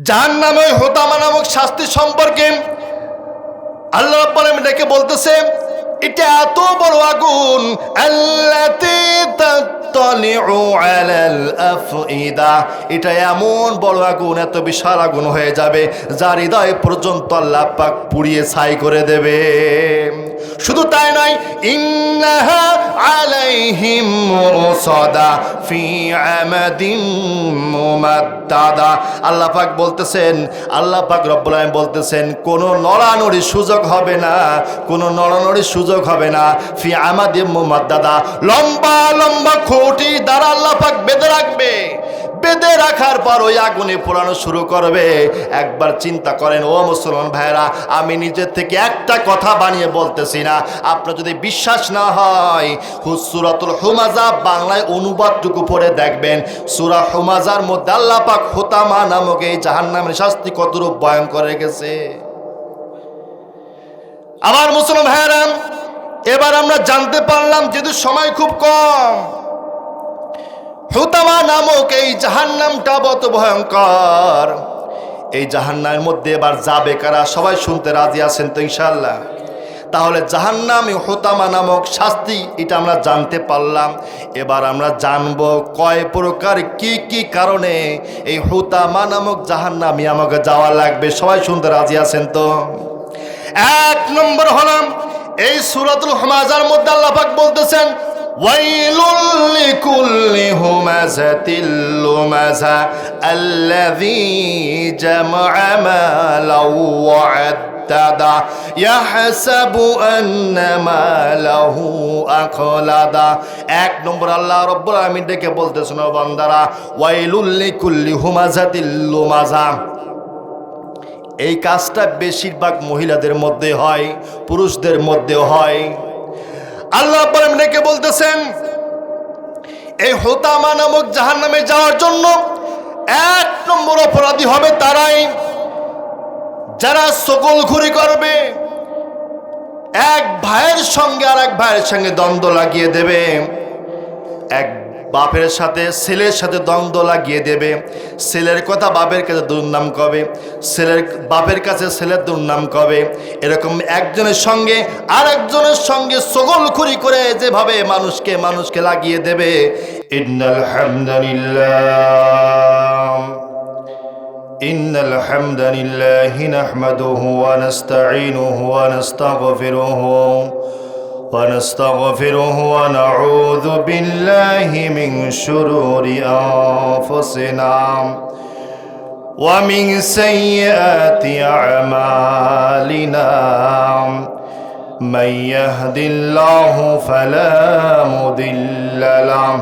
জাহান্নামে হোতামা নামক শাস্তি সম্পর্কে আল্লাহ রাব্বুল আলামিন ডেকে বলতেছে, এটা এত বড় আগুন, আল্লাতী তাত্তালিউ আলাল আফইদা, এটা এমন বড় আগুন, এত বিশাল আগুন হয়ে যাবে যার হৃদয় পর্যন্ত আল্লাহ পাক পুড়িয়ে ছাই করে দেবে। শুধু তাই নয়, ইন্নাহা আলাইহিম মুসাদা ফি আমাদিন মুমাদ্দাদা, আল্লাহ পাক বলতেছেন, আল্লাহ পাক রব্বুল আলামিন বলতেছেন, কোনো নড়ানড়ির সুযোগ হবে না, কোনো নড়ানড়ির সুযোগ হবে না। ফি আমাদিন মুমাদ্দাদা, লম্বা লম্বা খুঁটি দ্বারা আল্লাহ পাক বেঁধে রাখবে। বেঁধে রাখার পর ওই আগুনে পোড়ানো শুরু করবে। একবার চিন্তা করেন ও মুসলমান ভাইরা, আমি নিজের থেকে একটা কথা বানিয়ে বলতেছি না। আপনার যদি বিশ্বাস না হয়, সূরাতুল হুমাযা বাংলায় অনুবাদটুকু পড়ে দেখবেন। সূরা হুমাযার মধ্যে আল্লাহ পাক হোতামা নামক এই জাহান্নামের শাস্তি কতরূপ ভয়ঙ্কর রেখেছে। আমার মুসলমান ভাইরা, এবার আমরা জানতে পারলাম, যেহেতু সময় খুব কম, হোতামা নামক এই জাহান্নামটা কত ভয়ঙ্কর। এই জাহান্নামের মধ্যে এবার যাবে কারা? সবাই শুনতে রাজি আছেন তো ইনশাআল্লাহ? তাহলে জাহান্নামে হোতামা নামক শাস্তি, এটা আমরা জানতে পারলাম। এবার আমরা জানব কয় প্রকার, কি কি কারণে এই হোতামা নামক জাহান্নামে আমাকে যাওয়া লাগবে। সবাই শুনতে রাজি আছেন তো? এক নম্বর হলাম, এই সূরাতুল হুমাযার মধ্যে আল্লাহ পাক বলতেছেন, ওয়াইলুল লিকুল্লি হুমাযাতিল লুমাযা আল্লাযী জামা'a মালাও ওয়া আদ্দাদা ইয়াহসাবু আন্না মালাহু আখলাদা। এক নম্বর আল্লাহ রাব্বুল আলামিন ডেকে বলতেছেন, ও বান্দারা, ওয়াইলুল লিকুল্লি হুমাযাতিল লুমাযা, এই কাজটা বেশিরভাগ মহিলাদের মধ্যে হয়, পুরুষদের মধ্যেও হয়। আল্লাহ রাব্বুল আলামিন ডেকে বলতেছেন, এই হোতামা নামক জাহান্নামে যাওয়ার জন্য এক নম্বর অপরাধী হবে তারাই যারা সকলখুরি করবে, এক ভাইয়ের সঙ্গে আর এক ভাইয়ের সঙ্গে দ্বন্দ্ব লাগিয়ে দেবে, এক বাপের সাথে ছেলের সাথে দ্বন্দ্ব লাগিয়ে দেবে, ছেলের কথা বাপের কাছে দুর্নাম করবে, ছেলের বাপের কাছে ছেলের দুর্নাম করবে। এরকম একজনের সঙ্গে আর একজনের সঙ্গে সকলখুরি করে যেভাবে মানুষকে লাগিয়ে দেবে। ইন্নাল হামদালিল্লাহি নাহমাদুহু ওয়া নাস্তাঈনুহু ওয়া নাস্তাগফিরুহু ونستغفره ونعوذ بالله من شرور أنفسنا ومن سيئات أعمالنا من يهد الله فلا مضل له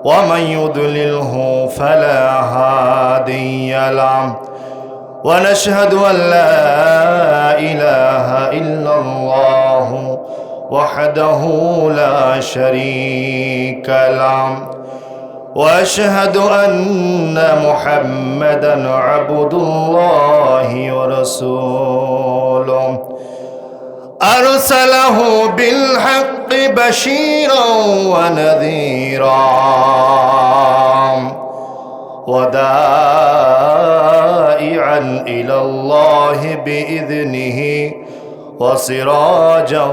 ومن يضلله فلا هادي له ونشهد أن لا إله إلا الله وحده لا شريك له وأشهد أن محمدا عبد الله ورسوله أرسله بالحق بشيرا ونذيرا ودائعا إلى الله بإذنه وسراجا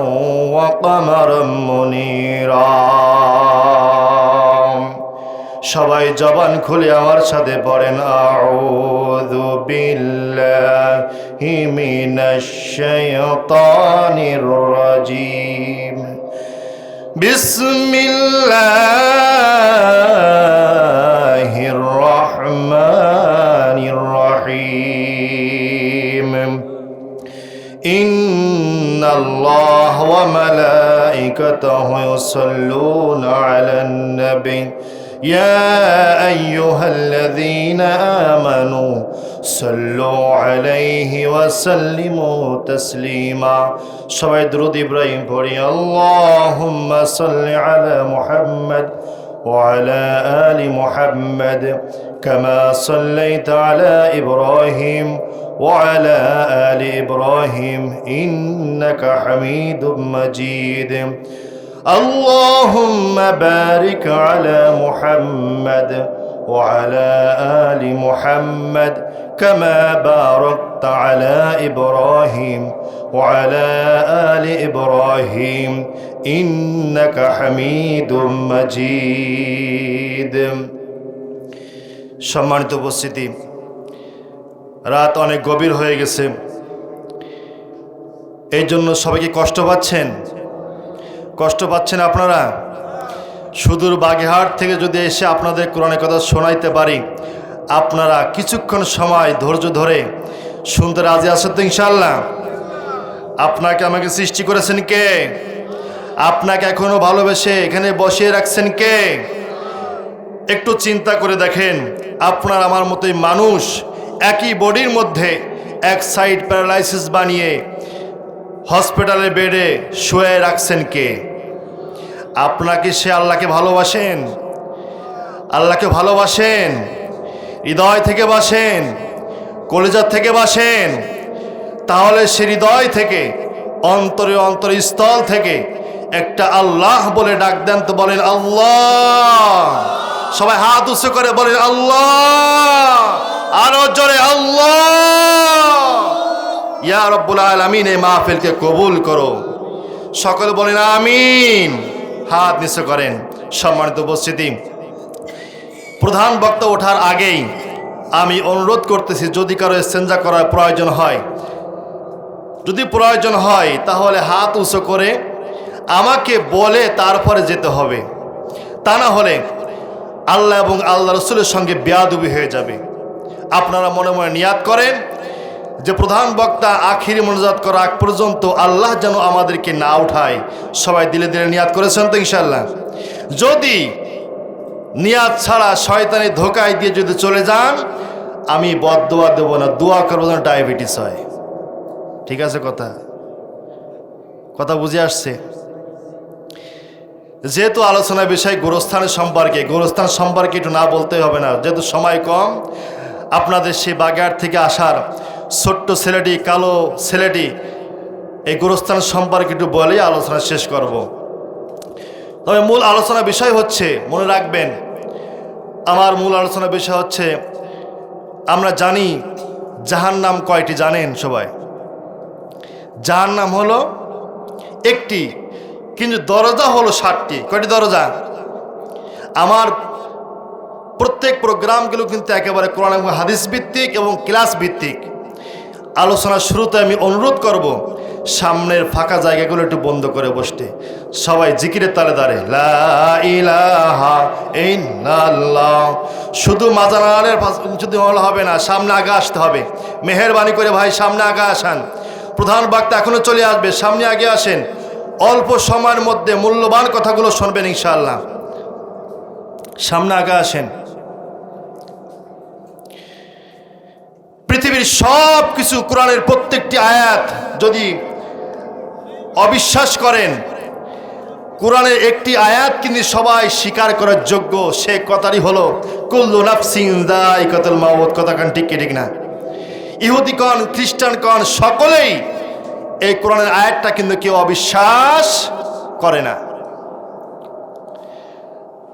وقمرا منيرا। সবাই জবান খুলে আমার সাথে পড়েন, আউযু বিল্লাহি মিনাশ শাইতানির রাজীম, বিসমিল্লাহির রহমানির রহিম। إن الله وملائكته يصلون على النبي يا أيها الذين آمنوا صلوا عليه وسلموا تسليما। সবাই درود إبراهيم পড়ি, اللهم صل على محمد وعلى آل محمد كما صليت على إبراهيم وعلى آل إبراهيم إنك حميد مجيد. اللهم بارك على محمد وعلى آل محمد كما باركت على إبراهيم وعلى آل إبراهيم إنك حميد مجيد সম্মানিত উপস্থিতি, রাত অনেক গভীর হয়ে গেছে, এই জন্য সবাইকে কষ্ট পাচ্ছেন আপনারা। সুদূর বাগেরহাট থেকে যদি এসে আপনাদের কোরআনের কথা শোনাইতে পারি, আপনারা কিছুক্ষণ সময় ধৈর্য ধরে শুনতে রাজি আছেন তো ইনশাআল্লাহ? আপনাকে আমাকে সৃষ্টি করেছেন কে? আপনাকে এখনো ভালোবেসে এখানে বসিয়ে রাখছেন কে? একটু চিন্তা করে দেখেন, আপনার আমার মতোই মানুষ একই বডির মধ্যে এক সাইড প্যারালাইসিস বানিয়ে হসপিটালের বেডে শুয়ে রাখছেন কে? আপনাকে সে আল্লাহকে ভালোবাসেন? আল্লাহকে ভালোবাসেন? হৃদয় থেকে বাসেন, কলিজার থেকে বাসেন? তাহলে সে হৃদয় থেকে, অন্তরস্থল থেকে একটা আল্লাহ বলে ডাক দেন তো, বলেন আল্লাহ। সবাই হাত উঁচু করে বলেন আল্লাহ, আরো জোরে আল্লাহ। ইয়া রব্বুল আলামিন, এই মাহফিলকে কবুল করো। সকলে বলেন আমিন, হাত নিচু করেন। সম্মানিত উপস্থিতি, প্রধান বক্তা ওঠার আগেই আমি অনুরোধ করতেছি, যদি কারো ইস্তেঞ্জা করার প্রয়োজন হয়, যদি প্রয়োজন হয় তাহলে হাত উঁচু করে আমাকে বলে তারপরে যেতে হবে। তা না হলে আল্লাহ এবং আল্লাহ রসুলের সঙ্গে বেয়াদবি হয়ে যাবে। আপনারা মনে মনে নিয়াত করেন যে প্রধান বক্তা আখিরি মোনাজাত করা আগ পর্যন্ত আল্লাহ যেন আমাদেরকে না উঠায়। সবাই দিলে দিলে নিয়াত করেছেন তো ইনশাআল্লাহ? যদি নিয়াত ছাড়া শয়তানি ধোকায় দিয়ে যদি চলে যান, আমি বদদোয়া দেব না, দোয়া করবো যেন ডায়াবেটিস হয়। ঠিক আছে? কথা বুঝে আসছে? যেহেতু আলোচনার বিষয় গোরস্থান সম্পর্কে একটু না বলতে হবে না, যেহেতু সময় কম। আপনাদের সেই বাগেরহাট থেকে আসার ছোট্ট ছেলেটি, কালো ছেলেটি, এই গোরস্থান সম্পর্কে একটু বলেই আলোচনা শেষ করব। তবে মূল আলোচনা বিষয় হচ্ছে, মনে রাখবেন, আমার মূল আলোচনা বিষয় হচ্ছে, আমরা জানি জাহান্নাম কয়টি জানেন সবাই? জাহান্নাম হলো একটি, কিন্তু দরজা হলো 60টি। কয়টি দরজা? আমার প্রত্যেক প্রোগ্রামগুলো কিন্তু একেবারে কোরআন এবং হাদিস ভিত্তিক এবং ক্লাস ভিত্তিক। আলোচনার শুরুতে আমি অনুরোধ করব, সামনের ফাঁকা জায়গাগুলো একটু বন্ধ করে বসতে, সবাই জিকিরের তালে দাঁড়ে লা ইলাহা ইল্লাল্লাহ। শুধু মাজানারের যদি হবে না, সামনে আগে আসতে হবে। মেহেরবানি করে ভাই সামনে আগে আসান। প্রধান বক্তা এখনো চলে আসবে, সামনে আগে আসেন। অল্প সময়ের মধ্যে মূল্যবান কথাগুলো শুনবেন ইনশাআল্লাহ। সামনে আগে আসেন। পৃথিবীর সব কিছু, কোরআনের প্রত্যেকটি আয়াত যদি অবিশ্বাস করেন, কোরআনের একটি আয়াত কিন্তু সবাই স্বীকার করার যোগ্য। সে কথাটি হলো কুল্লু নাফসিন যায়কাতুল মাউত। কথা কান ঠিক কি ঠিক না? ইহুদি কন, খ্রিস্টান কন, সকলেই এই কোরআনের আয়াতটা কিন্তু কেউ অবিশ্বাস করে না।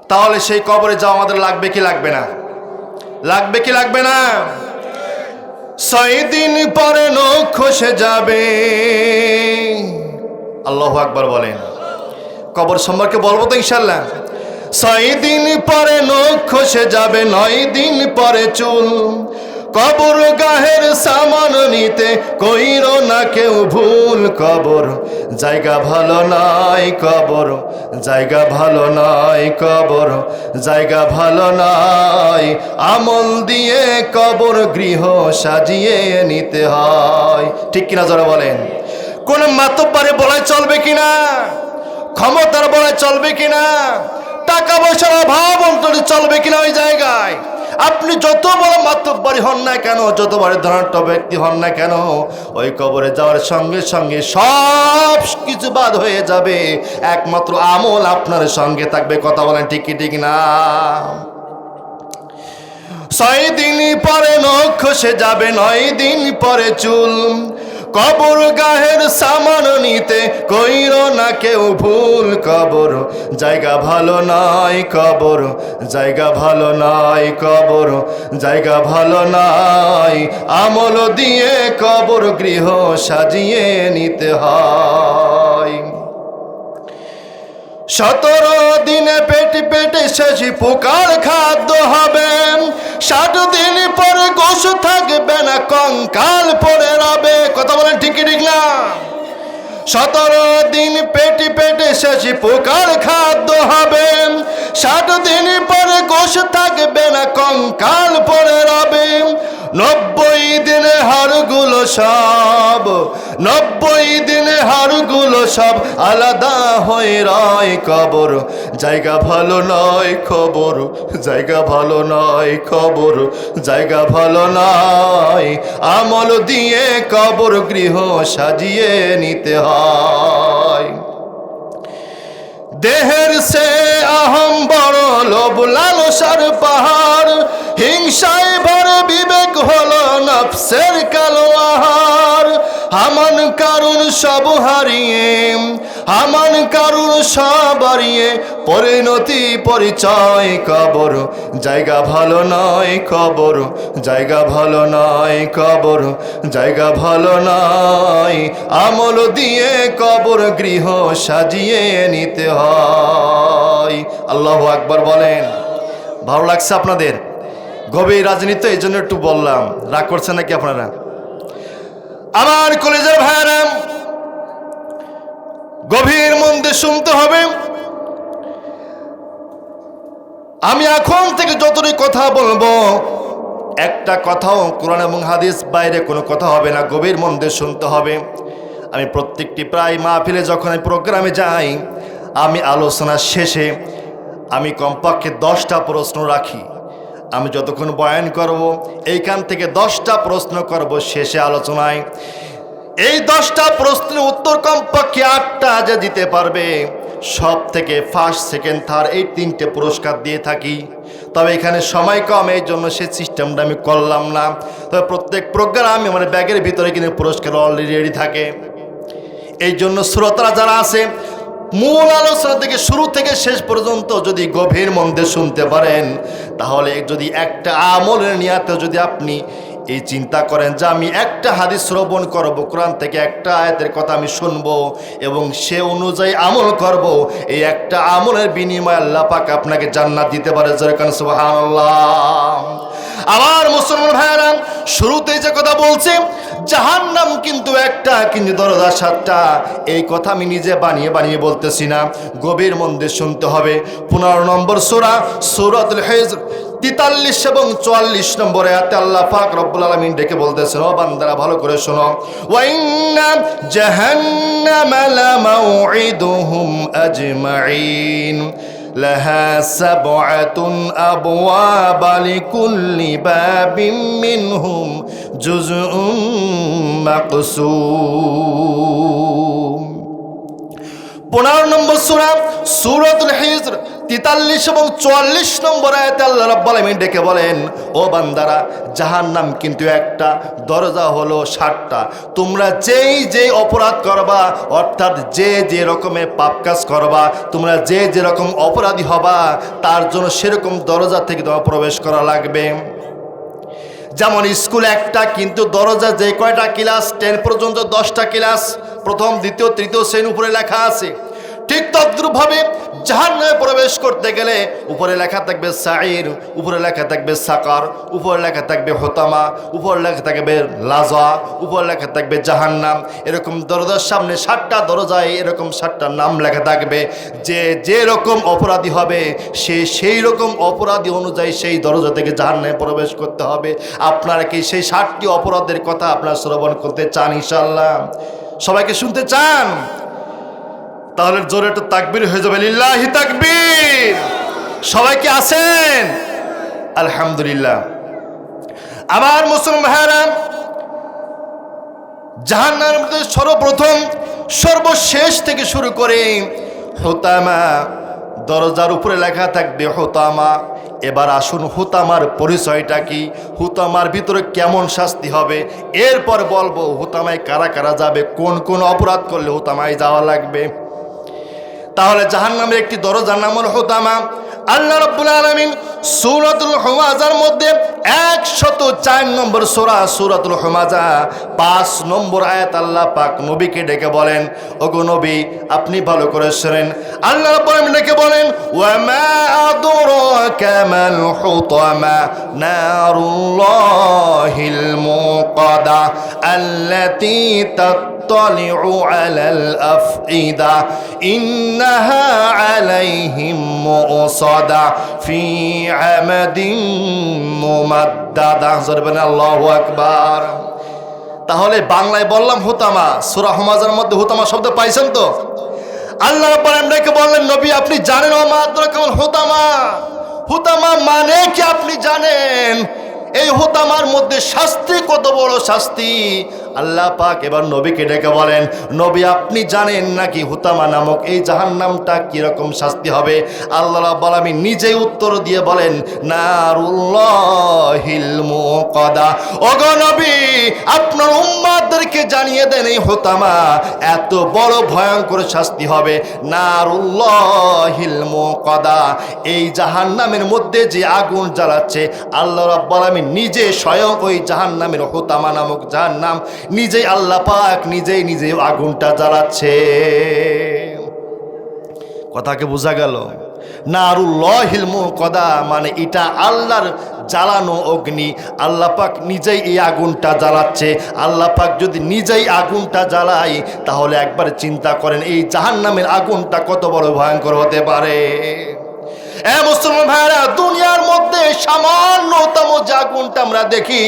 তাহলে সেই কবরে যাওয়া আমাদের লাগবে কি লাগবে না? লাগবে কি লাগবে না? 6 দিন পরে নখ খসে যাবে। আল্লাহু আকবার বলেন। কবর সম্পর্কে বলবো তো ইনশাআল্লাহ। 6 দিন পরে নখ খসে যাবে, 9 দিন পরে চুল। কবর গাহের সামান নিতে কইরো না কেউ ভুল। কবর জায়গা ভালো নয়, কবর জায়গা ভালো নয়, কবর জায়গা ভালো নয়। আমল দিয়ে কবর গৃহ সাজিয়ে নিতে হয়। ঠিক কিনা যারা বলেন? কোন মাতব্বরে বলায় চলবে কিনা? ক্ষমতার বলায় চলবে কিনা? টাকা পয়সার অভাব অন্তরে চলবে কিনা ওই জায়গায়? আপনি যত বড় মাতব্বরি হন না কেন, যত বড় ধনাঢ্য ব্যক্তি হন না কেন, ওই কবরে যাওয়ার সঙ্গে সঙ্গে সব কিছু বাদ হয়ে যাবে, একমাত্র আমল আপনার সঙ্গে থাকবে। কথা বলেন ঠিক কি ঠিক না? 6 দিন পরে নখ খসে যাবে, 9 দিন পরে চুল। কবর গাহের সামান নিতে কইর না কেউ ভুল। কবর জায়গা ভালো নয়, কবর জায়গা ভালো নয়, কবর জায়গা ভালো নয়। আমল দিয়ে কবর গৃহ সাজিয়ে নিতে হয়। 17 দিনে পেটে পেটে শেষি পোকার খাদ্য হবে। 60 দিন পরে গোশ থাকবে না, কঙ্কাল পড়ে রবে। কথা বলেন ঠিক কি ঠিক না? 17 দিন পেটে পেটে শেষি পোকার খাদ্য হবে। 60 দিন পরে গোশ থাকবে না, কঙ্কাল পড়ে রবে। 90 দিনে হাড়গুলো সব, 90 দিনে হাড়গুলো সব আলাদা হয়ে রয়। কবর জায়গা ভালো নয়, কবর জায়গা ভালো নয়, কবর জায়গা ভালো নয়। আমল দিয়ে কবর গৃহ সাজিয়ে নিতে হয়। দেহের সে আহম বড়, লোভ লালসার পাহাড়। হিংসায় ভরে বিবেক হলো নফসের কালো আহার। হামান কারুন সব হারিয়ে, হামান কারুন সব হারিয়ে পরিণতি পরিচয়। কবর জায়গা ভালো নয়, কবর জায়গা ভালো নয়, কবর জায়গা ভালো নয়। আমল দিয়ে কবর গৃহ সাজিয়ে নিতে হয়। আল্লাহু আকবার বলেন। ভালো লাগছে আপনাদের? গভীর রাজনীতি, এই জন্য একটু বললাম। রাগ করছেন নাকি আপনারা? আমার কলেজের ভাইরা, গভীর মন দিয়ে শুনতে হবে। আমি এখন থেকে যতটুকু কথা বলবো, একটা কথাও কোরআন এবং হাদিস বাইরে কোনো কথা হবে না। গভীর মন দিয়ে শুনতে হবে। আমি প্রত্যেকটি প্রায় মাহফিলে যখন আমি প্রোগ্রামে যাই, আমি আলোচনার শেষে আমি কমপক্ষে 10টা প্রশ্ন রাখি। আমি যতক্ষণ বয়ান করব, এইখান থেকে 10টা প্রশ্ন করব শেষে আলোচনায়। এই 10টা প্রশ্নের উত্তর কমপক্ষে 8টা যে দিতে পারবে, সব থেকে ফার্স্ট, সেকেন্ড, থার্ড এই 3টে পুরস্কার দিয়ে থাকি। তবে এখানে সময় কম, এই জন্য সে সিস্টেমটা আমি করলাম না। তবে প্রত্যেক প্রোগ্রামে আমার ব্যাগের ভিতরে কিন্তু পুরস্কার অলরেডি রেডি থাকে। এই জন্য শ্রোতারা যারা আছে, মূল আলোচনা থেকে শুরু থেকে শেষ পর্যন্ত যদি গভীর মন দিয়ে শুনতে পারেন, তাহলে যদি একটা আমলের নিয়াতে যদি আপনি এই চিন্তা করেন যে আমি একটা হাদিস শ্রবণ করব, কোরআন থেকে একটা আয়াতের কথা আমি শুনবো এবং সে অনুযায়ী আমল করব, এই একটা আমলের বিনিময়ে আল্লাহ পাক আপনাকে জান্নাত দিতে পারে। যেরকম সুবহানাল্লাহ। আমার মুসলমান ভাইরা, শুরুতেই যে কথা বলছি, জাহান্নাম কিন্তু একটা, কিন্তু দরজা 7টা। এই কথা আমি নিজে বানিয়ে বানিয়ে বলতেছি না, গভীর মন দিয়ে শুনতে হবে। 15 নম্বর সূরা, সূরাতুল হিজর 43 এবং 44 নম্বর আয়াতে আল্লাহ পাক রব্বুল আলামিন ডেকে বলতেছেন, ও বান্দারা ভালো করে শোনো। ওয়া ইন্না জাহান্নামা লামাউইদুহুম আজমাইন লাহা সাবআতুন আবওয়াবা লিকুল্লি বাবিন মিনহুম জুজউম মাকসুম। 15 নম্বর সূরা, সূরাতুল হিজর 43 এবং 44 নম্বর আয়াতে আল্লাহ রাব্বুল আলামিন ডেকে বলেন, ও বান্দারা, জাহান্নাম কিন্তু একটা, দরজা হলো 7টা। তোমরা যেই যেই অপরাধ করবা, অর্থাৎ যে যে রকমের পাপ কাজ করবা, তোমরা যে যে রকম অপরাধী হবা, তার জন্য সেরকম দরজা থেকে তোমার প্রবেশ করা লাগবে। যেমন স্কুল একটা, কিন্তু দরজা যে কয়টা ক্লাস, 10 পর্যন্ত 10টা ক্লাস, প্রথম, দ্বিতীয়, তৃতীয় শ্রেণী উপরে লেখা আছে। ঠিক তদ্রূপভাবে জাহান্নামে প্রবেশ করতে গেলে উপরে লেখা থাকবে সাঈর, উপরে লেখা থাকবে সাকার, উপরে লেখা থাকবে হোতামা, উপরে লেখা থাকবে লাজা, উপরে লেখা থাকবে জাহান্নাম। এরকম দরজার সামনে 7টা দরজায় এরকম 7টা নাম লেখা থাকবে। যে যে রকম অপরাধী হবে, সে সেই রকম অপরাধী অনুযায়ী সেই দরজা থেকে জাহান্নামে প্রবেশ করতে হবে। আপনারা কি সেই 7টি অপরাধের কথা আপনারা শ্রবণ করতে চান? ইনশাআল্লাহ সবাইকে শুনতে চান? তাহলে জোরে একটু তাকবীর হয়ে যাবে। লিল্লাহি তাকবীর। সবাই কি আছেন? আলহামদুলিল্লাহ। আমার মুসলমান ভাইরা, জাহান্নামের মধ্যে সর্বপ্রথম সর্বশেষ থেকে শুরু করে হোতামা দরজার উপরে লেখা থাকবে হুতামা। এবার আসুন হুতামার পরিচয়টা কি, হুতামার ভিতরে কেমন শাস্তি হবে, এরপর বলবো হুতামায় কারা কারা যাবে, কোন কোন অপরাধ করলে হুতামায় যাওয়া লাগবে। তাহলে জাহান্নামের একটি দরজার নাম হল হুতামা। আল্লাহ রাব্বুল আলামিন সূরাতুল হুমাযার মধ্যে 104 নম্বর সূরা সূরাতুল হুমাযা 5 নম্বর আয়াত আল্লাহ পাক নবীকে ডেকে বলেন, ওগো নবী আপনি ভালো করে শুনেন। আল্লাহ রাব্বুল আলামিন ডেকে বলেন, ওয়া মা আদরাকা মাল হুতামা নারুল্লাহিল মুকাদা আল্লাতী تطلع على الأفئدة إنها عليهم مؤصدة في عمد ممددة الله أكبر। তাহলে বাংলায় বললাম হুতামা, সূরা হুমাযার মধ্যে হুতামা শব্দ পাইছেন তো? আল্লাহ রাব্বুল আলামিন ডেকে বললেন, নবী আপনি জানেন ওয়া মা আদরাকা মাল হুতামা, হুতামা মানে কি আপনি জানেন? এই হুতামার মধ্যে শাস্তি কত বড় শাস্তি। আল্লাহ পাক এবার নবীকে ডেকে বলেন, নবী আপনি জানেন নাকি হুতামা নামক এই জাহান্নামটা কিরকম শাস্তি হবে? আল্লাহ রাব্বুল আলামিন নিজেই উত্তর দিয়ে বলেন, নারুল্লাহিল মুকাদা। ওগো নবী আপনার উম্মতদেরকে জানিয়ে দেন এই হুতামা এত বড় ভয়ঙ্কর শাস্তি হবে। নারুল্লাহিল মুকাদা, এই জাহান্নামের মধ্যে যে আগুন জ্বালাচ্ছে আল্লাহ রাব্বুল আলামিন নিজে স্বয়ং ওই জাহান্নামের হুতামা নামক জাহান্নাম নিজেই আল্লাহ পাক নিজেই আগুনটা জ্বালাচ্ছে। কথাকে বোঝা গেল? নারুল্লাহিল মুকাদা মানে এটা আল্লাহর জ্বালানো অগ্নি, আল্লাহ পাক নিজেই এই আগুনটা জ্বালাচ্ছে। আল্লাহ পাক যদি নিজেই আগুনটা জ্বালায় তাহলে একবার চিন্তা করেন এই জাহান্নামের আগুনটা কত বড় ভয়ঙ্কর হতে পারে। মুসলমান ভাইরা, দুনিয়ার মধ্যে সামান্যতম যে আগুনটা আমরা দেখি,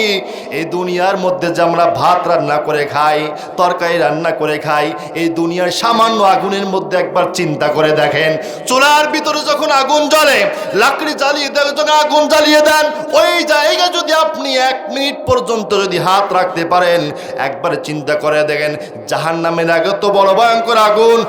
এই দুনিয়ার মধ্যে যে আমরা ভাত রান্না করে খাই, তরকারি রান্না করে খাই, এই দুনিয়ার সামান্য আগুনের মধ্যে একবার চিন্তা করে দেখেন, চুলার ভিতরে যখন আগুন জ্বলে, লাকড়ি জ্বালিয়ে দেন, যখন আগুন জ্বালিয়ে দেন, ওই জায়গায় যদি আপনি 1 মিনিট পর্যন্ত যদি হাত রাখতে পারেন, একবার চিন্তা করে দেখেন জাহান্নামের আগে তো বড় ভয়ঙ্কর আগুন,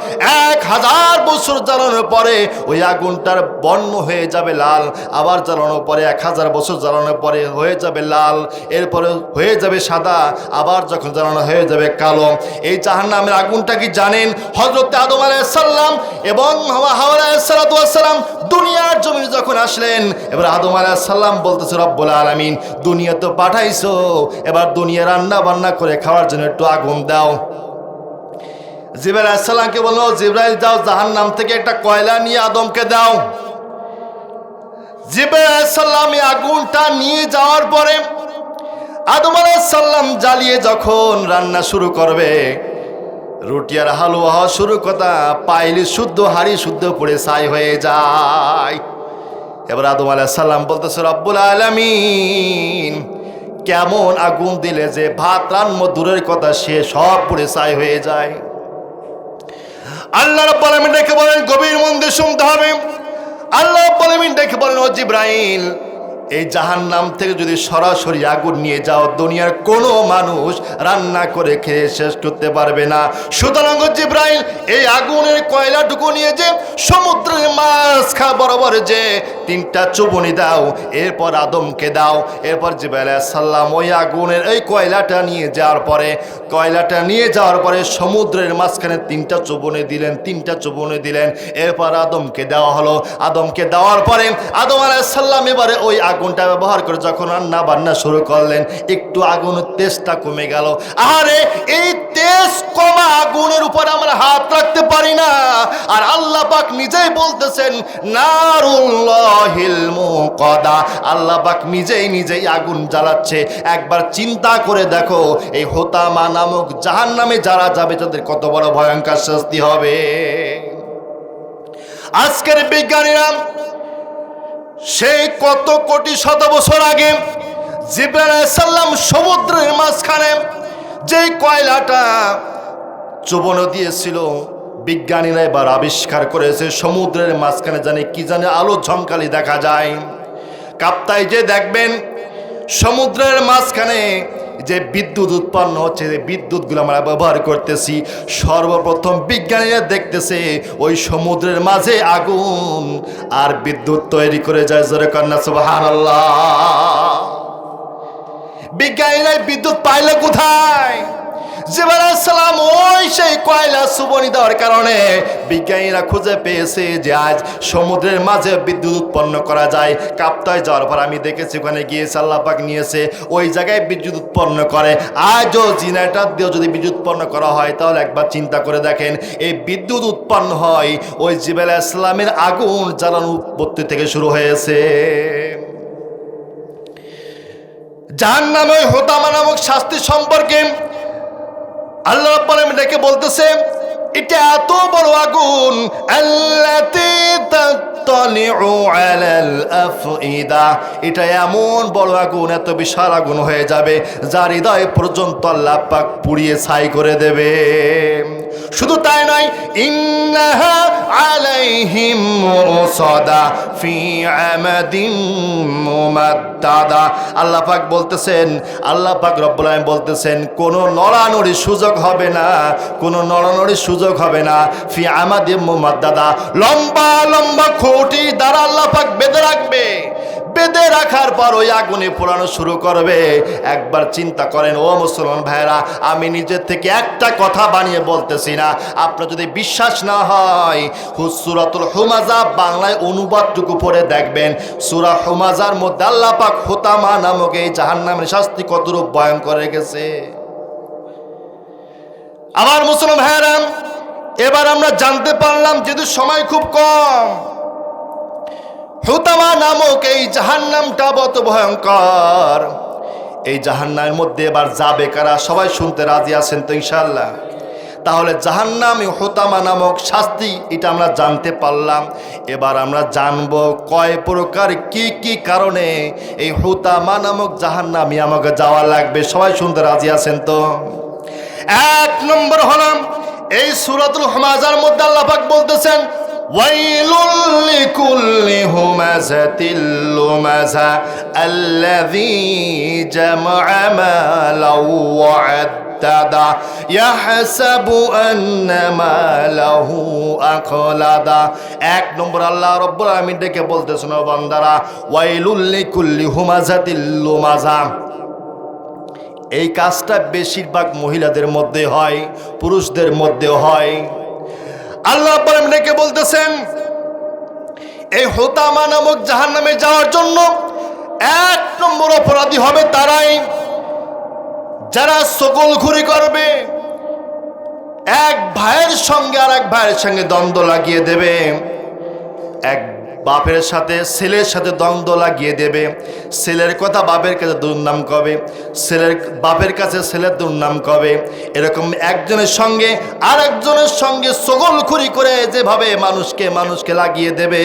1000 বছর জ্বালানোর পরে ওই আগুনটার বর্ণ হয়ে যাবে লাল, আবার জ্বালানোর পরে 1000 বছর জ্বালানোর পরে হয়ে যাবে লাল, এরপরে হয়ে যাবে সাদা, আবার যখন জ্বালানো হয়ে যাবে কালো। এই জাহান্নামের আগুনটা কি জানেন? হযরত আদম আলাইহিস সালাম এবং হাওয়া আলাইহিস সালাম দুনিয়ার জমিনে যখন আসলেন, এবার আদম আলাইহিস সালাম বলতেছে, রব্বুল আলামিন দুনিয়া তো পাঠাইছো, এবার দুনিয়া রান্না বান্না করে খাওয়ার জন্য একটু আগুন দাও। জিবরাইল আলাইহিস সালামকে বলল, জিবরাইল যাও জাহান্নাম থেকে একটা কয়লা নিয়ে আদমকে দাও। জিবরাইল আলাইহিস সালাম এই আগুনটা নিয়ে যাওয়ার পরে আদম আলাইহিস সালাম জ্বালিয়ে যখন রান্না শুরু করবে, রুটি আর হালুয়া হওয়া শুরু কথা, পাইলে শুদ্ধ হাড়ি শুদ্ধ পড়ে ছাই হয়ে যায়। এবার আদম আলাইহিস সালাম বলতেছে, রব্বুল আলামিন কেমন আগুন দিলে যে ভাত রান্না দূরের কথা সে সব পুড়ে ছাই হয়ে যায়। আল্লাহ রাব্বুল আলামিন ডেকে বলেন, গভীর মন দিয়ে শুনতে হবে। আল্লাহ রাব্বুল আলামিন ডেকে বলেন, ও জিবরাইল এই জাহান্নাম থেকে যদি সরাসরি আগুন নিয়ে যাও, দুনিয়ার কোনো মানুষ রান্না করে খেয়ে শেষ করতে পারবে না। সুতরাং জিবরাইল এই আগুনের কয়লাটুকু নিয়ে যে সমুদ্রের মাঝখানে বরাবর যে 3টা চুবনি দাও, এরপর আদমকে দাও। এরপর জিবরাইল আলাইহিস সালাম ওই আগুনের এই কয়লাটা নিয়ে যাওয়ার পরে সমুদ্রের মাঝখানে 3টা চুবনি দিলেন, 3টা চুবনি দিলেন। এরপর আদমকে দেওয়া হলো। আদমকে দেওয়ার পরে আদম আলাইহিস সালাম এবারে ওই আগুনটা ব্যবহার করে যখন রান্না বান্না শুরু করলেন, একটু আগুনের তেজটা কমে গেল। আরে এই তেজ কমা আগুনের উপর আমরা হাত রাখতে পারি না, আর আল্লাহ পাক নিজেই বলতেছেন নারুল্লাহিল মুকাদা, আল্লাহ পাক নিজেই আগুন জ্বালাচ্ছে। একবার চিন্তা করে দেখো এই হুতামা নামক জাহান্নামে যারা যাবে তাদের কত বড় ভয়ঙ্কর শাস্তি হবে। আজকের বিজ্ঞানীরা সেই কত কোটি শত বছর আগে জিবরাইল আলাইহিস সালাম সমুদ্রের মাঝখানে যেই কয়লাটা চুবনো দিয়েছিল, বিজ্ঞানীরা এবার আবিষ্কার করেছে সমুদ্রের মাঝখানে কি জানে আলো ঝলকালি দেখা যায়। কাপ্তাই যে দেখবেন সমুদ্রের মাঝখানে যে বিদ্যুৎ উৎপন্ন হচ্ছে, যে বিদ্যুৎগুলো আমরা ব্যবহার করতেছি, সর্বপ্রথম বিজ্ঞানীরা দেখতেছে ওই সমুদ্রের মাঝে আগুন আর বিদ্যুৎ তৈরি করে যায়। জোরে কন্যা সুবহানাল্লাহ। বিজ্ঞানীরা বিদ্যুৎ পাইলে কোথায়? জিবরাইল আলাইহিস সালাম ওই সেই কয়লা চুবনি দেওয়ার কারণে বিজ্ঞানীরা খুঁজে পেয়েছে যে আজ সমুদ্রের মাঝে বিদ্যুৎ উৎপন্ন করা যায়। কাপ্তায় যাওয়ার পর আমি দেখেছি, ওখানে গিয়েছে, আল্লাহ পাক নিয়েছে, ওই জায়গায় বিদ্যুৎ উৎপন্ন করে। আজও জেনারেটর দিয়েও যদি বিদ্যুৎ উৎপন্ন করা হয় তাহলে একবার চিন্তা করে দেখেন, এই বিদ্যুৎ উৎপন্ন হয় ওই জিবরাইল আলাইহিস সালামের আগুন জ্বালানোর উৎপত্তি থেকে শুরু হয়েছে। জাহান্নামে হোতামা নামক শাস্তি সম্পর্কে আল্লাহ রাব্বুল আলামিন ডেকে বলতেছে, এটা এত বড় আগুন, আল্লাতী তাত্তালিউ আলাল আফইদা, এটা এমন বড় আগুন, এত বিশাল আগুন হয়ে যাবে যার হৃদয় পর্যন্ত আল্লাহ পাক পুড়িয়ে ছাই করে দেবে। শুধু তাই নয়, ইন্নাহা আলাইহিম মুসাদা ফি আমাদিন মুমাদ্দাদা, আল্লাহ পাক বলতেছেন, আল্লাহ পাক রব্বুল আলামিন বলতেছেন, কোনো নড়ানড়ির সুযোগ হবে না, কোনো নড়ানড়ির সুযোগ হবে না। ফি আমাদিন মুমাদ্দাদা, লম্বা লম্বা খুঁটি দ্বারা আল্লাহ পাক বেঁধে রাখবে। বেঁধে রাখার পর ওই আগুনে পোড়ানো শুরু করবে। একবার চিন্তা করেন ও মুসলমান ভাইরা, আমি নিজের থেকে একটা কথা বানিয়ে বলতেছি না। আপনার যদি বিশ্বাস না হয়, সূরাতুল হুমাযা বাংলায় অনুবাদটুকু পড়ে দেখবেন। সূরা হুমাযার মধ্যে আল্লাহ পাক হোতামা নামক এই জাহান্নামের শাস্তি কতরূপ ভয়ঙ্কর রেখেছে। আমার মুসলমান ভাইরা, এবার আমরা জানতে পারলাম, যেহেতু সময় খুব কম, হোতামা নামক এই জাহান্নামটা কত ভয়ঙ্কর। এই জাহান্নামের মধ্যে এবার যাবে কারা? সবাই শুনতে রাজি আছেন তো ইনশাআল্লাহ? তাহলে জাহান্নাম হোতামা নামক শাস্তি এটা আমরা জানতে পারলাম। এবার আমরা জানব কয় প্রকার, কি কি কারণে এই হোতামা নামক জাহান্নামে আমাকে যাওয়া লাগবে। সবাই শুনতে রাজি আছেন তো? এক নম্বর হলাম, এই সূরাতুল হুমাযার মধ্যে আল্লাহ পাক বলতেছেন, ওয়াইলুল লিকুল্লি হুমাযাতিল লুমাযা আল্লাযী জামা'a মালাও ওয়া আদ্দাদা ইয়াহসাবু আন্না মালাহু আখলাদা। এক নম্বর আল্লাহ রাব্বুল আলামিন ডেকে বলতেছেন, ও বান্দারা, ওয়াইলুল লিকুল্লি হুমাযাতিল লুমাযা। এই কাজটা বেশিরভাগ মহিলাদের মধ্যে হয়, পুরুষদের মধ্যে হয়। আল্লাহ রাব্বুল আলামিন ডেকে বলতেছেন, এই হোতামা নামক জাহান্নামে যাওয়ার জন্য এক নম্বর অপরাধী হবে তারাই যারা সকলখুরি করবে, এক ভাইয়ের সঙ্গে আর এক ভাইয়ের সঙ্গে দ্বন্দ্ব লাগিয়ে দেবে, এক বাপের সাথে ছেলের সাথে দ্বন্দ্ব লাগিয়ে দেবে, ছেলের কথা বাপের কাছে দুর্নাম করবে, ছেলের বাপের কাছে ছেলের দুর্নাম করবে। এরকম একজনের সঙ্গে আর একজনের সঙ্গে সকলখুরি করে যেভাবে মানুষকে লাগিয়ে দেবে,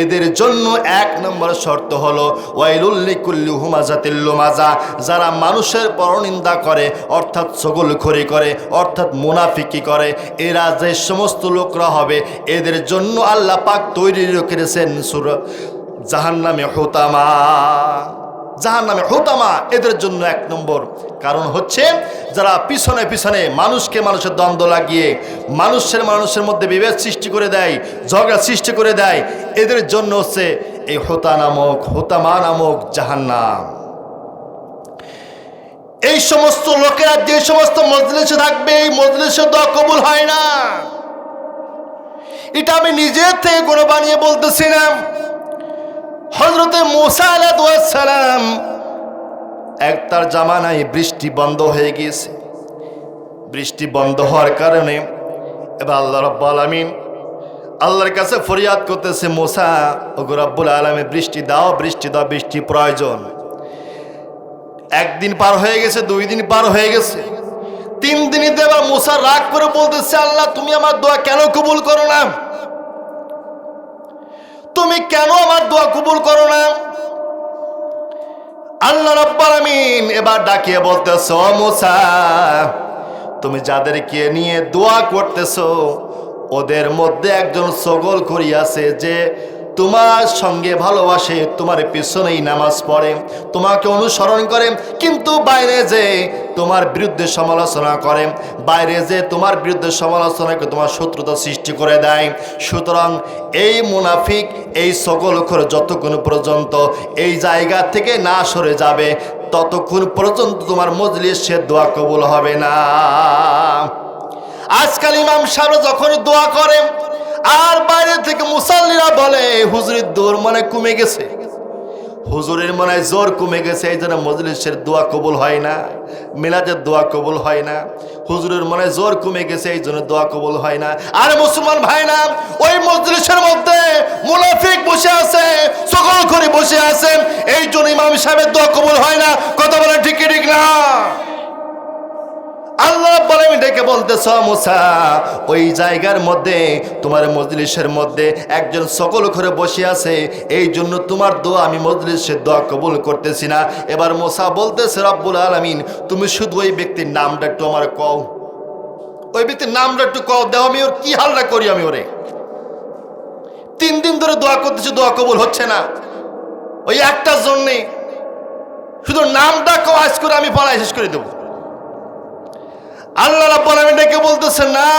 এদের জন্য এক নম্বর শর্ত হলো ওয়াইলুল লিকুল্লি হুমাযাতিল লুমাযা, যারা মানুষের পরনিন্দা করে, অর্থাৎ সকলখুরি করে, অর্থাৎ মুনাফিকি করে, এরা যে সমস্ত লোকরা হবে, এদের জন্য আল্লাহ পাক তৈরি রেখেছেন সূরা জাহান্নামে হোতামা। জাহান্নামে হোতামা এদের জন্য এক নম্বর কারণ হচ্ছে যারা পিছনে পিছনে মানুষের দ্বন্দ্ব লাগিয়ে মানুষের মধ্যে বিভেদ সৃষ্টি করে দেয়, ঝগড়া সৃষ্টি করে দেয়, এদের জন্য হচ্ছে এই হোতামা নামক জাহান্নাম। এই সমস্ত লোকেরা যে সমস্ত মজলিসে থাকবে, এই মজলিসে দোয়া কবুল হয় না। এটা আমি নিজের থেকে কোনো বানিয়ে বলতেছি না। হযরতে মূসা আলাইহিস সালাম একটার জামানায় বৃষ্টি বন্ধ হয়ে গিয়েছে। বৃষ্টি বন্ধ হওয়ার কারণে এবার আল্লাহ রাব্বুল আলামিন আল্লাহর কাছে ফরিয়াদ করতেছে, মূসা, ওগো রাব্বুল আলামিন, বৃষ্টি দাও, বৃষ্টি প্রয়োজন। একদিন পার হয়ে গেছে, 2 দিন পার হয়ে গেছে, 3 দিনিতে এবার মূসা রাগ করে বলতেছে, আল্লাহ তুমি আমার দোয়া কেন কবুল করো না? তুমি কেন আমার দোয়া কবুল করো না? আল্লাহ রাব্বুল আলামিন এবার ডাকিয়ে বলতেছে, ও মূসা, তুমি যাদেরকে নিয়ে দোয়া করতেছো ওদের মধ্যে একজন সকলখুরি আছে, যে তোমার সঙ্গে ভালোবাসে, তোমার পেছনেই নামাজ পড়ে, তোমাকে অনুসরণ করে, কিন্তু বাইরে যে তোমার বিরুদ্ধে সমালোচনা করে, বাইরে যে তোমার বিরুদ্ধে সমালোচনাকে তোমার শত্রুতা সৃষ্টি করে দেয়। সুতরাং এই মুনাফিক, এই সকলখোর যতক্ষণ পর্যন্ত এই জায়গা থেকে না সরে যাবে, ততক্ষণ পর্যন্ত তোমার মজলিসে দোয়া কবুল হবে না। আজকাল ইমাম সাহেব যখন দোয়া করে আর বাইরে থেকে মুসাল্লিরা বলে হুজুরের দৌড় মনে কমে গেছে, হুজুরের মনে জোর কমে গেছে, এই জন্য মজলিসের দোয়া কবুল হয় না, মিলাদের দোয়া কবুল হয় না, হুজুরের মনে জোর কমে গেছে, এই জন্য দোয়া কবুল হয় না। আর মুসলমান ভাই না, ওই মজলিসের মধ্যে মুনাফিক বসে আছে, সকল করে বসে আছে, এই জন্য ইমাম সাহেবের দোয়া কবুল হয় না। কথা বলে ঠিক ঠিক না? আল্লাহ বলে ডেকে বলতেছ মুসা, ওই জায়গার মধ্যে তোমার মজলিসের মধ্যে একজন সকল করে বসে আছে, এই জন্য তোমার দোয়া আমি মজলিসের দোয়া কবুল করতেছি না। এবার মুসা বলতেছে রব্বুল আলামিন, তুমি শুধু ওই ব্যক্তির নামটা একটু আমার কও, ওই ব্যক্তির নামটা একটু কও, দেও আমি ওর কি হালটা করি। আমি ওরে 3 দিন ধরে দোয়া করতেছি, দোয়া কবুল হচ্ছে না, ওই একটার জন্যে, শুধু নামটা কও, আজ করে আমি পড়াই শেষ করে দেবো। আল্লাহ রাব্বুল আলামিন ডেকে বলতেছে না,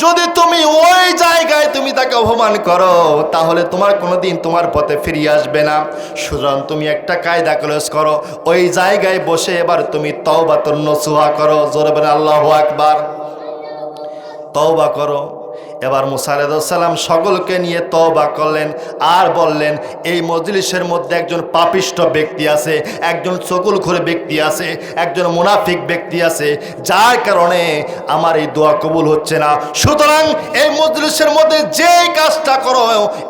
যদি তুমি ওই জায়গায় তুমি তাকে অপমান করো, তাহলে তোমার কোনোদিন তোমার পথে ফিরিয়ে আসবে না। সুতরাং তুমি একটা কায়দা ক্লোজ করো, ওই জায়গায় বসে এবার তুমি তওবাতুন নসুহা করো। জোরে বলেন আল্লাহু আকবার। তওবা করো। এবার মুসা আলাইহিস সালাম সকলকে নিয়ে তওবা করলেন আর বললেন, এই মজলিসের মধ্যে একজন পাপিষ্ট ব্যক্তি আছে, একজন চকুলখোর ব্যক্তি আছে, একজন মুনাফিক ব্যক্তি আছে, যার কারণে আমার এই দোয়া কবুল হচ্ছে না। সুতরাং এই মজলিসের মধ্যে যেই কাজটা করো,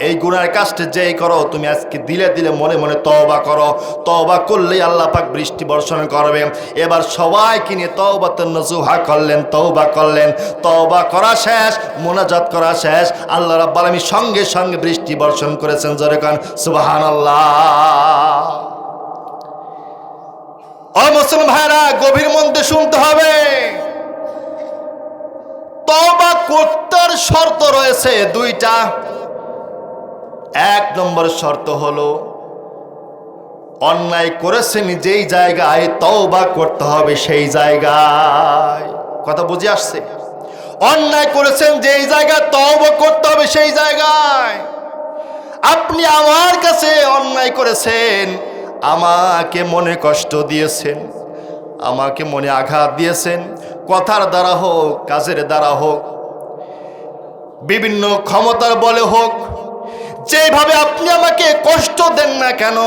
এই গুনার কাজটা যেই করো, তুমি আজকে দিলে দিলে মনে মনে তওবা করো। তওবা করলেই আল্লাহ পাক বৃষ্টি বর্ষণ করবে। এবার সবাইকে নিয়ে তওবাতুন নসুহা করলেন, তওবা করলেন। তওবা করা শেষ, মুনাজাত করা শেষ, আল্লাহ রাব্বুল আলামিন সঙ্গে সঙ্গে বৃষ্টি বর্ষণ করেছেন। জোরে কান সুবহানাল্লাহ। ও মুসলিম ভাইরা, গভীর মন দিয়ে শুনতে হবে, তওবা করতে শর্ত রয়েছে 2টা। 1 নম্বর শর্ত হলো অন্যায় করেছেন যেই জায়গায়, তওবা করতে হবে সেই জায়গায়। কথা বুঝে আসছে? অন্যায় করেছেন যেই জায়গায়, তওবা করতে হবে সেই জায়গায়। আপনি আমার কাছে অন্যায় করেছেন, আমাকে মনে কষ্ট দিয়েছেন, আমাকে মনে আঘাত দিয়েছেন, কথার দ্বারা হোক, কাজের দ্বারা হোক, বিভিন্ন ক্ষমতার বলে হোক, যেভাবে আপনি আমাকে কষ্ট দেন না কেন,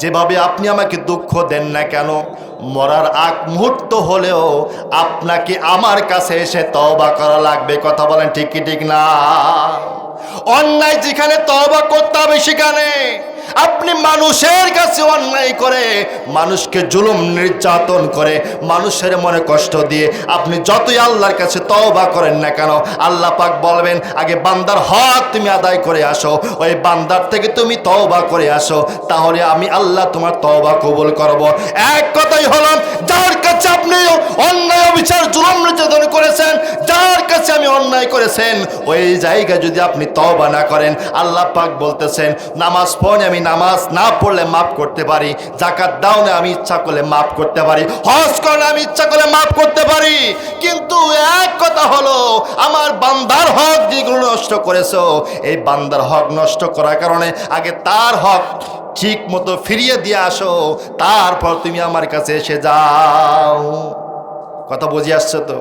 যেভাবে আপনি আমাকে দুঃখ দেন না কেন, মরার আগ মুহূর্ত হলেও আপনাকে আমার কাছে এসে তওবা করা লাগবে। কথা বলেন ঠিক কি ঠিক না? অন্যায় যেখানে তওবা করতে হবে সেখানে। আপনি মানুষের কাছে অন্যায় করে, মানুষকে জুলুম নির্যাতন করে, মানুষের মনে কষ্ট দিয়ে আপনি যতই আল্লাহর কাছে তওবা করেন না কেন, আল্লাহ পাক বলবেন আগে বান্দার হক তুমি আদায় করে আসো, ওই বান্দার থেকে তুমি তওবা করে আসো, তাহলে আমি আল্লাহ তোমার তওবা কবুল করব। এক কথাই হলো, যার কাছে আপনি অন্যায় অবিচার জুলুম নির্যাতন করেছেন, যার কাছে আমি অন্যায় করেছেন, ওই জায়গায় যদি আপনি তওবা না করেন, আল্লাহ পাক বলতেছেন নামাজ পড়ে আমি নামাজ না পড়লে মাফ করতে পারি, যাকাত দাও না আমি ইচ্ছা করলে মাফ করতে পারি, হজ করলে আমি ইচ্ছা করলে মাফ করতে পারি, কিন্তু এক কথা হলো আমার বান্দার হক যেগুলো নষ্ট করেছো, এই বান্দার হক নষ্ট করার কারণে আগে তার হক ঠিক মতো ফিরিয়ে দিয়ে আসো, তারপর তুমি আমার কাছে এসে যাও। কথা বুঝে আসছো তো?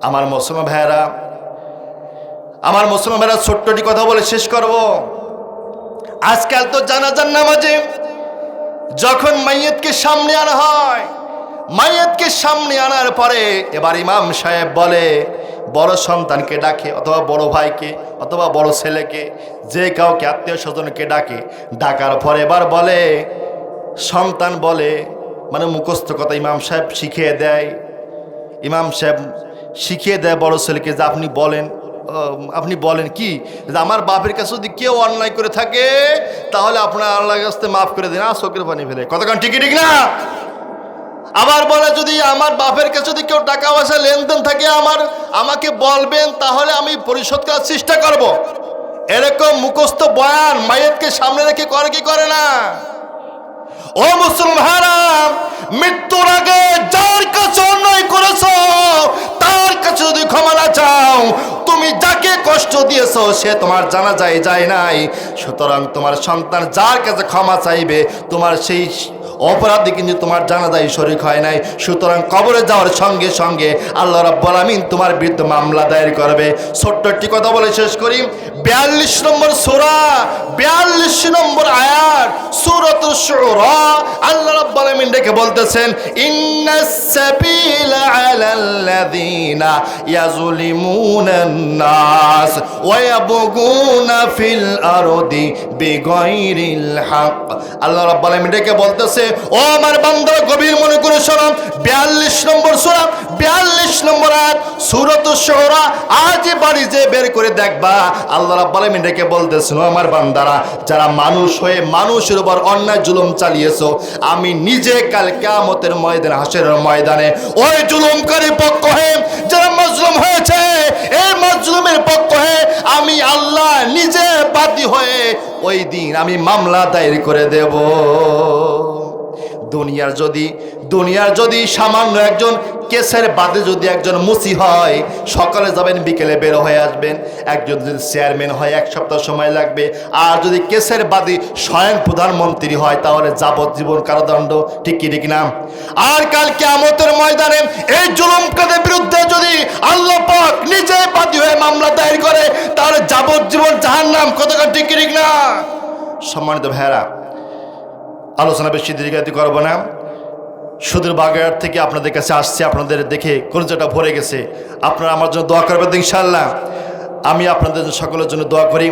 আমার মুসলমান ভাইয়েরা, আমার মুসলমান ভাইয়েরা, ছোট্টটি কথা বলে শেষ করব। আজকাল তো জানাজার নামাজে যখন মাইয়িতকে সামনে আনা হয়, মাইয়িতকে সামনে আনার পরে এবার ইমাম সাহেব বলে বড় সন্তানকে ডাকে, অথবা বড় ভাইকে, অথবা বড় ছেলেকে, যে কাউকে আত্মীয় স্বজনকে ডাকে। ডাকার পরে এবার বলে, সন্তান বলে, মানে মুখস্থ কথা ইমাম সাহেব শিখিয়ে দেয়। ইমাম সাহেব শিখিয়ে দেয় বড় ছেলেকে যে আপনি বলেন কি, যে আমার বাপের কাছে যদি কেউ অন্যায় করে থাকে তাহলে আপনার আল্লাহর কাছে মাফ করে দিন, চোখের পানি ফেলে। কতক্ষণ ঠিক ঠিক না? আবার বলে যদি আমার বাপের কাছে যদি কেউ টাকা পয়সা লেনদেন থাকে আমাকে বলবেন, তাহলে আমি পরিশোধ করার চেষ্টা করব। এরকম মুখস্থ বয়ান মাইয়াতকে সামনে রেখে করে কি করে না? ও মুসলমান, মৃত্যুর আগে যার কাছে অন্যায় করেছো তার কাছে যদি ক্ষমা না চাও, তুমি যাকে কষ্ট দিয়েছো সে তোমার জানাজায় যায় নাই, সুতরাং তোমার সন্তান যার কাছে ক্ষমা চাইবে তোমার সেই অপরাধী কিন্তু তোমার জানাজায় শরীক হয় নাই, সুতরাং কবরে যাওয়ার সঙ্গে সঙ্গে আল্লাহ রাব্বুল আমিন তোমার বিরুদ্ধে মামলা দায়ের করবে। ছোট্ট একটি কথা বলে শেষ করি। 42 নম্বর সূরা 42 নম্বর আয়াত সূরাতুশ শুরা, আল্লাহ রাব্বুল আমিন ডেকে বলতেছেন, ইন্নাস সাবিলা আলাল্লাযিনা ইয়াজলিমুনান নাস ওয়া ইয়াবগুনা ফিল আরদি বিগাইরিল হক। আল্লাহ রাব্বুল আমিন ডেকে বলতেছে, ও আমার বান্দারা গভীর মনে করে শোনো, 42 নম্বর সূরা 42 নম্বর আয়াত সূরাতুশ শুরা। আজ বাড়ি যে বের করে দেখবা আল্লাহ রাব্বুল আমিন ডেকে বলতেছেন, ও আমার বান্দারা, যারা মানুষ হয়ে মানুষের উপর অন্যায় জুলুম চালিয়েছো, আমি নিজে কাল কিয়ামতের ময়দানে, হাসরের ময়দানে ওই জুলুমকারী পক্ষ হয়ে যারা মাজলুম হয়েছে, এই মাজলুমের পক্ষ হয়ে আমি আল্লাহ নিজে বাদী হয়ে ওই দিন আমি মামলা দায়ের করে দেব। দুনিয়ার যদি সামান্য একজন কেসের বাদে যদি একজন মুসি হয়, সকালে যাবেন বিকেলে বের হয়ে আসবেন। একজন যদি চেয়ারম্যান হয় 1 সপ্তাহ সময় লাগবে। আর যদি কেসের বাদী স্বয়ং প্রধানমন্ত্রী হয় তাহলে যাবজ্জীবন কারাদণ্ড। ঠিক কি ঠিক না? আর কাল কিয়ামতের ময়দানে এই জুলুমকারীদের বিরুদ্ধে যদি আল্লাহ পাক নিজে বাদী হয়ে মামলা দায়ের করে তাহলে যাবজ্জীবন জাহান্নাম। কথা ঠিক কি ঠিক না? সম্মানিত ভাইয়েরা, আলোচনা বেশি দীর্ঘায়িত করব না। সুদূর বাগেরহাট থেকে আপনাদের কাছে আসছে, আপনাদের দেখে কলিজাটা ভরে গেছে। আপনারা আমার জন্য দোয়া করবেন ইনশাআল্লাহ। আমি আপনাদের সকলের জন্য দোয়া করি।